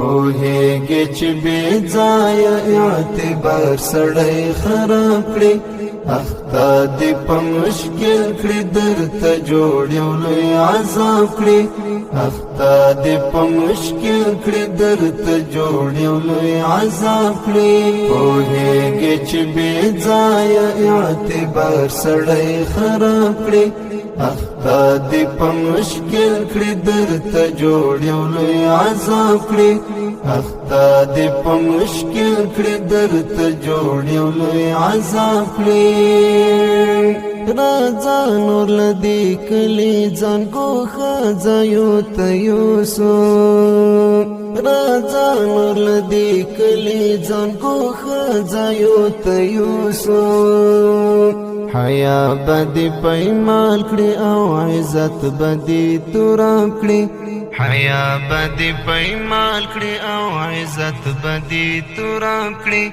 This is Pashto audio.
پوهیږي چې بې ځایه اعتبار سړی خراب کړي اخته دې په مشکل کړي درته جوړ یو لوی عذاب کړي اخته دې په مشکل کړي درته جوړ یو لوی عذاب کړي پوهیږي چې بې ځایه اعتبار سړی خراب کړي اخته دې په مشکل کړي درته جوړ یو لوی عذاب کړي اخته دې په مشکل کړي درته جوړ یو لوی عذاب کړي راځه نور لدی کلی ځان ګوښه ځایو ته یوسو راځه نور لدی کلی ځان ګوښه ځایو ته یوسو حیا بدی پایمال کړي او عزت بدی توراب کړي حیا بدی پایمال کړي او عزت بدی توراب کړي